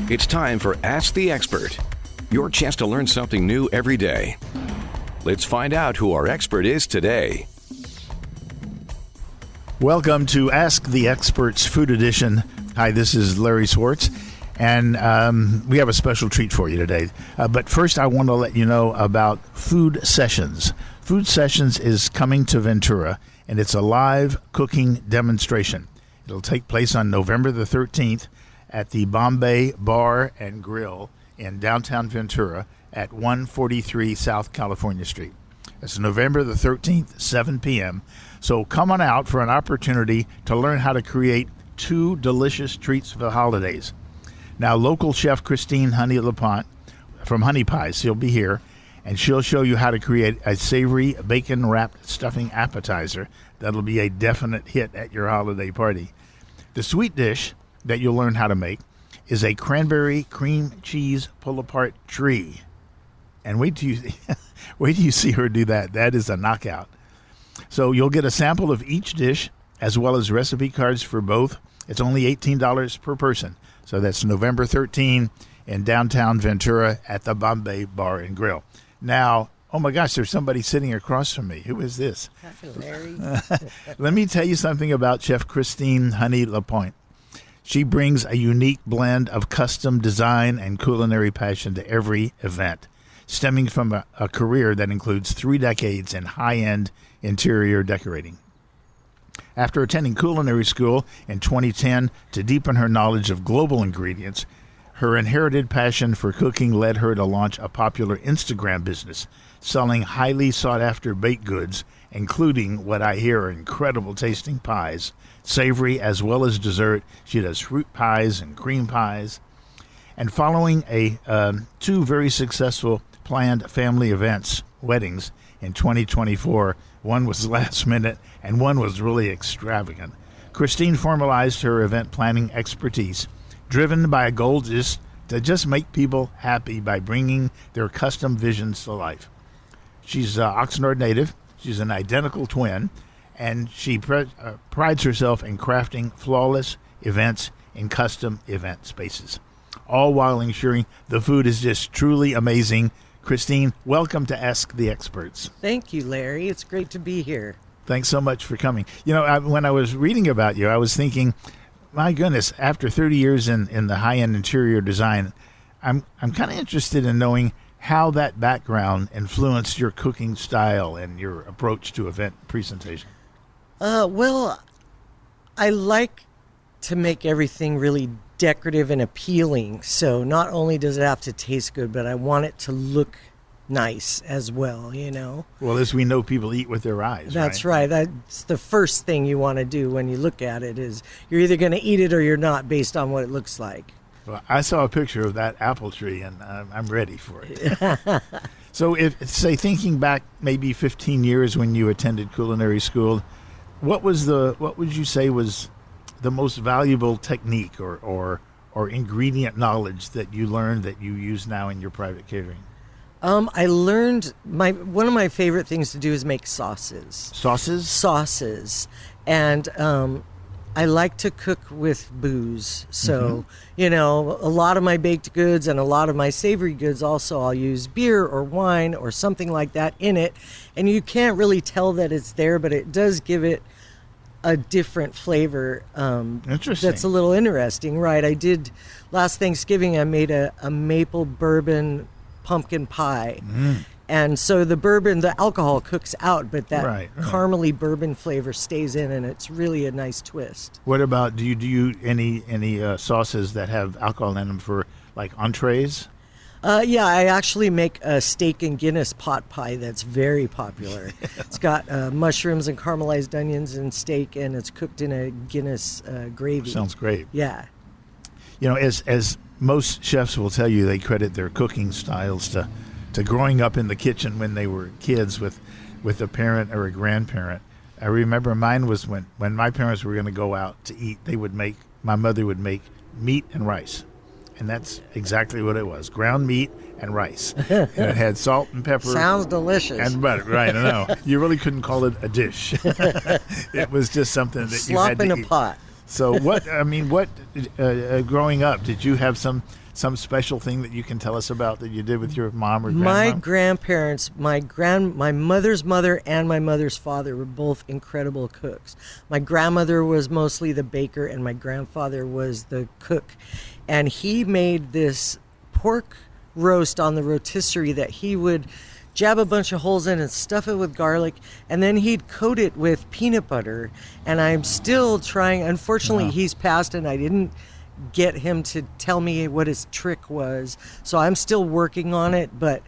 It's time for Ask the Expert, your chance to learn something new every day. Let's find out who our expert is today. Welcome to Ask the Experts Food Edition. Hi, this is Larry Swartz, and we have a special treat for you today. But first, I want to let you know about Food Sessions. Food Sessions is coming to Ventura, and it's a live cooking demonstration. It'll take place on November the 13th at the Bombay Bar and Grill in downtown Ventura at 143 South California Street. It's November the 13th, 7 p.m., so come on out for an opportunity to learn how to create 2 delicious treats for the holidays. Now, local chef Christine Honey Lapointe from Honey Pies, she'll be here, and she'll show you how to create a savory bacon-wrapped stuffing appetizer that'll be a definite hit at your holiday party. The sweet dish that you'll learn how to make is a cranberry cream cheese pull-apart tree. And wait till you see her do that. That is a knockout. So you'll get a sample of each dish as well as recipe cards for both. It's only $18 per person. So that's November 13 in downtown Ventura at the Bombay Bar and Grill. Now, oh my gosh, there's somebody sitting across from me. Who is this? Larry. Let me tell you something about Chef Christine Honey Lapointe. She brings a unique blend of custom design and culinary passion to every event, stemming from a career that includes 3 decades in high-end interior decorating. After attending culinary school in 2010 to deepen her knowledge of global ingredients, her inherited passion for cooking led her to launch a popular Instagram business, selling highly sought-after baked goods, including what I hear are incredible tasting pies, savory as well as dessert. She does fruit pies and cream pies. And following 2 very successful planned family events, weddings, in 2024, one was last minute and one was really extravagant, Christine formalized her event planning expertise, driven by a goal to just make people happy by bringing their custom visions to life. She's Oxnard native. She's an identical twin, and she prides herself in crafting flawless events in custom event spaces, all while ensuring the food is just truly amazing. Christine, welcome to Ask the Experts. Thank you, Larry. It's great to be here. Thanks so much for coming. You know, when I was reading about you, I was thinking, my goodness, after 30 years in the high-end interior design, I'm kind of interested in knowing how that background influenced your cooking style and your approach to event presentation. Well, I like to make everything really decorative and appealing. So not only does it have to taste good, but I want it to look nice as well, you know. Well, as we know, people eat with their eyes. That's right. That's the first thing you want to do when you look at it is you're either going to eat it or you're not based on what it looks like. Well, I saw a picture of that apple tree, and I'm ready for it. So, thinking back maybe 15 years when you attended culinary school, what would you say was the most valuable technique or ingredient knowledge that you learned that you use now in your private catering? I learned one of my favorite things to do is make sauces. Sauces? And I like to cook with booze. So, you know, a lot of my baked goods and a lot of my savory goods also, I'll use beer or wine or something like that in it. And you can't really tell that it's there, but it does give it a different flavor. Interesting. That's a little interesting, right? I did last Thanksgiving, I made a maple bourbon pumpkin pie. And so the alcohol cooks out, but that caramely bourbon flavor stays in, and it's really a nice twist. What about, do you any sauces that have alcohol in them for like entrees? Yeah, I actually make a steak and Guinness pot pie that's very popular. It's got mushrooms and caramelized onions and steak, and it's cooked in a Guinness gravy. Sounds great. Yeah. You know, as most chefs will tell you, they credit their cooking styles to growing up in the kitchen when they were kids with a parent or a grandparent. I remember mine was when my parents were going to go out to eat, my mother would make meat and rice. And that's exactly what it was, ground meat and rice. And it had salt and pepper. Sounds delicious. And butter, right, I know. You really couldn't call it a dish. It was just something that Slop you had to in eat. a pot. So what growing up, did you have some special thing that you can tell us about that you did with your mom or grandma? My grandparents, my mother's mother and my mother's father were both incredible cooks. My grandmother was mostly the baker and my grandfather was the cook. And he made this pork roast on the rotisserie that he would jab a bunch of holes in and stuff it with garlic, and then he'd coat it with peanut butter. And I'm still trying. Unfortunately, he's passed and I didn't get him to tell me what his trick was, so I'm still working on it, but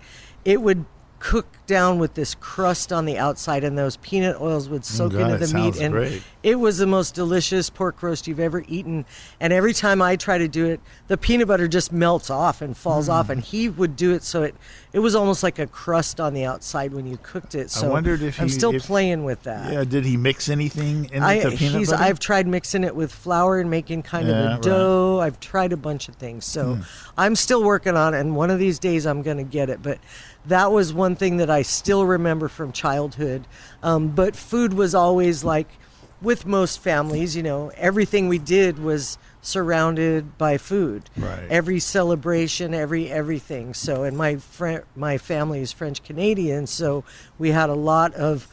it would cook down with this crust on the outside and those peanut oils would soak into the meat, and great. It was the most delicious pork roast you've ever eaten. And every time I try to do it, the peanut butter just melts off and falls off, and he would do it so it was almost like a crust on the outside when you cooked it. So I wondered if I'm still playing with that. Yeah, did he mix anything in the peanut butter? I've tried mixing it with flour and making kind of a dough. Right. I've tried a bunch of things. So I'm still working on it, and one of these days I'm going to get it. But that was one thing that I still remember from childhood. But food was always like, with most families, everything we did was surrounded by food. Right. Every celebration, everything. So, and my family is French Canadian, so we had a lot of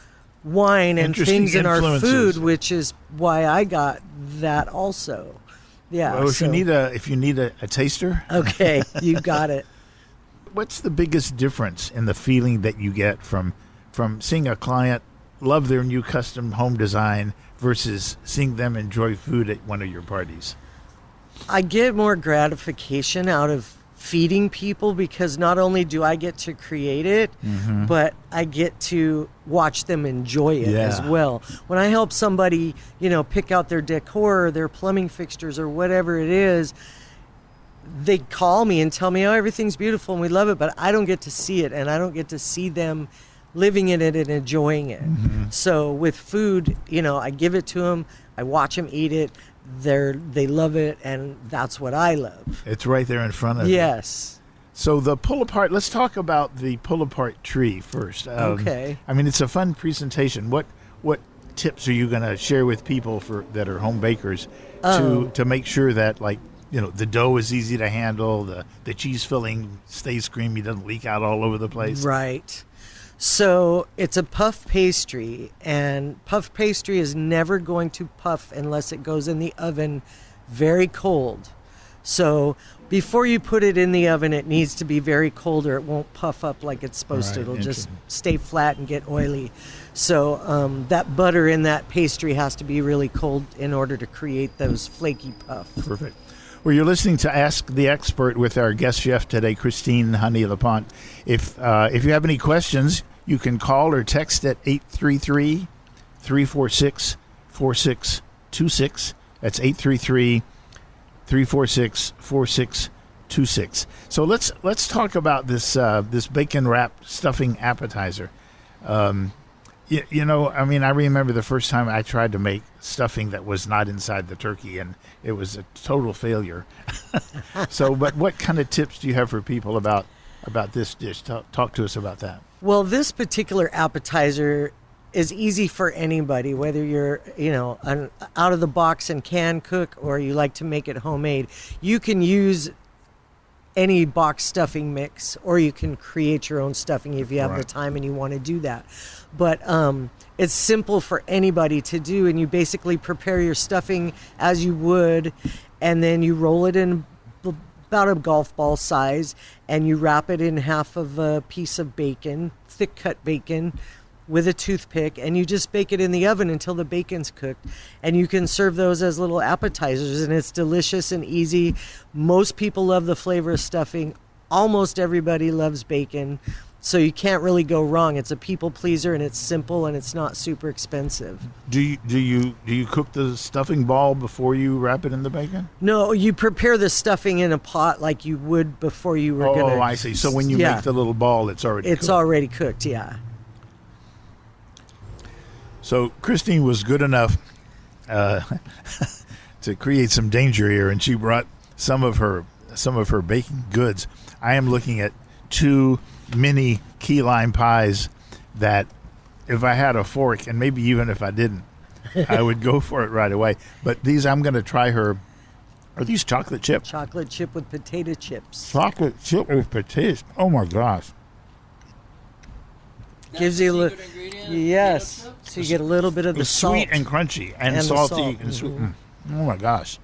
wine and things in our food, which is why I got that also. Yeah. Well, if you need a taster, okay, you got it. What's the biggest difference in the feeling that you get from seeing a client love their new custom home design versus seeing them enjoy food at one of your parties? I get more gratification out of feeding people because not only do I get to create it, but I get to watch them enjoy it as well. When I help somebody, pick out their decor or their plumbing fixtures or whatever it is, they call me and tell me, oh, everything's beautiful and we love it, but I don't get to see it, and I don't get to see them living in it and enjoying it. So with food, I give it to them, I watch them eat it, they love it, and that's what I love. It's right there in front of you. Yes. So the pull apart, let's talk about the pull apart tree first. Okay. I mean, it's a fun presentation. What tips are you going to share with people that are home bakers to make sure that, like, the dough is easy to handle, the cheese filling stays creamy, doesn't leak out all over the place? Right. So it's a puff pastry, and puff pastry is never going to puff unless it goes in the oven very cold. So before you put it in the oven, it needs to be very cold or it won't puff up like it's supposed to. It'll just stay flat and get oily. So that butter in that pastry has to be really cold in order to create those flaky puffs. Perfect. Well, you're listening to Ask the Expert with our guest chef today, Christine Honey Lapointe. If you have any questions, you can call or text at 833-346-4626. That's 833-346-4626. So let's talk about this bacon wrap stuffing appetizer. I remember the first time I tried to make stuffing that was not inside the turkey, and it was a total failure. But what kind of tips do you have for people about this dish? Talk to us about that. Well, this particular appetizer is easy for anybody, whether you're, an out of the box and can cook or you like to make it homemade. You can use any box stuffing mix, or you can create your own stuffing if you have the time and you want to do that. But it's simple for anybody to do, and you basically prepare your stuffing as you would, and then you roll it in about a golf ball size, and you wrap it in half of a piece of bacon, thick cut bacon, with a toothpick, and you just bake it in the oven until the bacon's cooked. And you can serve those as little appetizers, and it's delicious and easy. Most people love the flavor of stuffing. Almost everybody loves bacon, so you can't really go wrong. It's a people pleaser, and it's simple, and it's not super expensive. Do you cook the stuffing ball before you wrap it in the bacon? No, you prepare the stuffing in a pot like you would before you were going to. Oh, I see. So when you make the little ball, it's already cooked. Already cooked, yeah. So Christine was good enough to create some danger here, and she brought some of her baking goods. I am looking at 2 mini key lime pies that, if I had a fork, and maybe even if I didn't, I would go for it right away. But these, I'm going to try her. Are these chocolate chip? Chocolate chip with potato chips. Chocolate chip with potatoes. Oh my gosh. Gives you a little. Yes. So you get a little bit of the It's salt. sweet and crunchy and the salty salt. and sweet. Oh my gosh.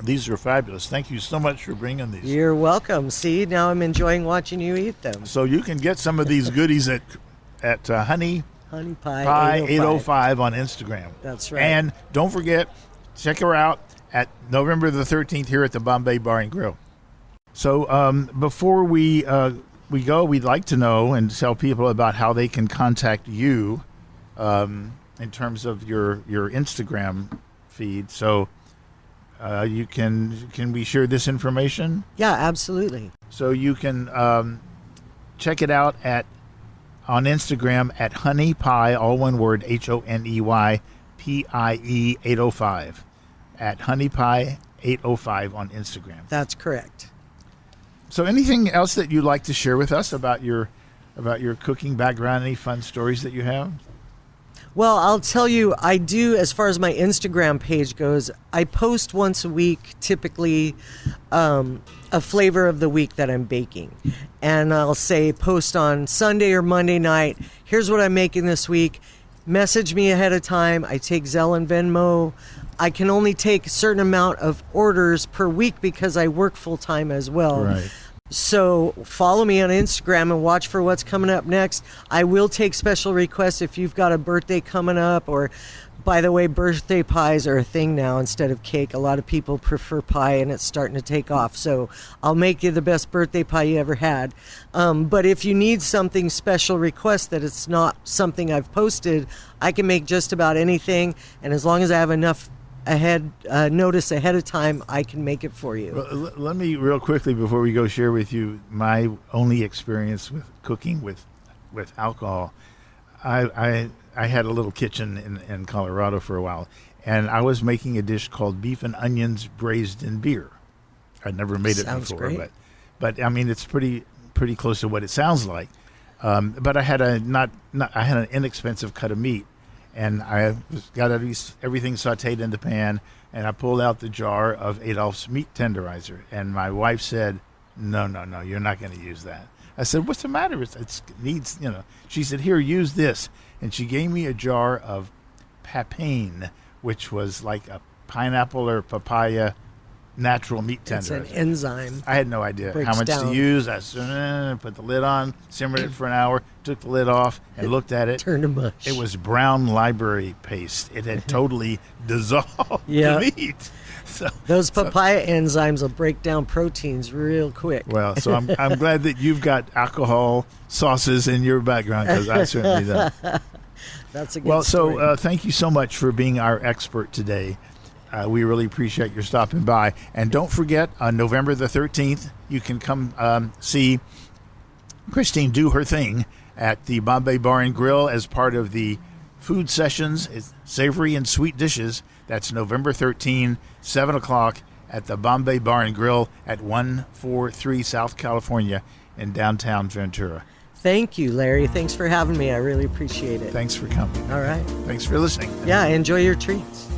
These are fabulous. Thank you so much for bringing these. You're welcome. See, now I'm enjoying watching you eat them. So you can get some of these goodies at Honey Honey Pie, Pie 805. 805 on Instagram. That's right. And don't forget, check her out at November the 13th here at the Bombay Bar and Grill. So before we go, we'd like to know and tell people about how they can contact you in terms of your Instagram feed. So you can we share this information? Yeah, absolutely. So you can check it out on Instagram at Honey Pie, all one word, HoneyPie 805, at Honey Pie 805 on Instagram. That's correct. So anything else that you'd like to share with us about your cooking background? Any fun stories that you have? Well, I'll tell you, I do, as far as my Instagram page goes, I post once a week, typically a flavor of the week that I'm baking. And I'll say post on Sunday or Monday night, here's what I'm making this week. Message me ahead of time. I take Zelle and Venmo. I can only take a certain amount of orders per week because I work full time as well. Right. So follow me on Instagram and watch for what's coming up next. I will take special requests if you've got a birthday coming up, or, by the way, birthday pies are a thing now instead of cake. A lot of people prefer pie, and it's starting to take off. So I'll make you the best birthday pie you ever had. But if you need something special request that it's not something I've posted, I can make just about anything. And as long as I have enough notice ahead of time, I can make it for you. Well, let me real quickly before we go share with you my only experience with cooking with alcohol. I had a little kitchen in Colorado for a while, and I was making a dish called beef and onions braised in beer. I'd never made it Sounds before, great. but I mean it's pretty close to what it sounds like. But I had I had an inexpensive cut of meat. And I got everything sauteed in the pan, and I pulled out the jar of Adolph's meat tenderizer. And my wife said, no, you're not going to use that. I said, what's the matter? It needs, She said, here, use this. And she gave me a jar of papain, which was like a pineapple or papaya natural meat tenderizer. It's an enzyme. I had no idea Breaks how much down. to use. I put the lid on, simmered it for an hour, took the lid off, and looked at it. Turned to mush. It was brown library paste. It had totally dissolved Yeah. the meat. So, Those papaya enzymes will break down proteins real quick. well, so I'm glad that you've got alcohol sauces in your background, because I certainly don't. That's a good Well, story. so thank you so much for being our expert today. We really appreciate your stopping by. And don't forget, on November the 13th, you can come see Christine do her thing at the Bombay Bar and Grill as part of the food sessions, it's savory and sweet dishes. That's November 13, 7 o'clock at the Bombay Bar and Grill at 143 South California in downtown Ventura. Thank you, Larry. Thanks for having me. I really appreciate it. Thanks for coming. All right. Thanks for listening. Yeah, enjoy your treats.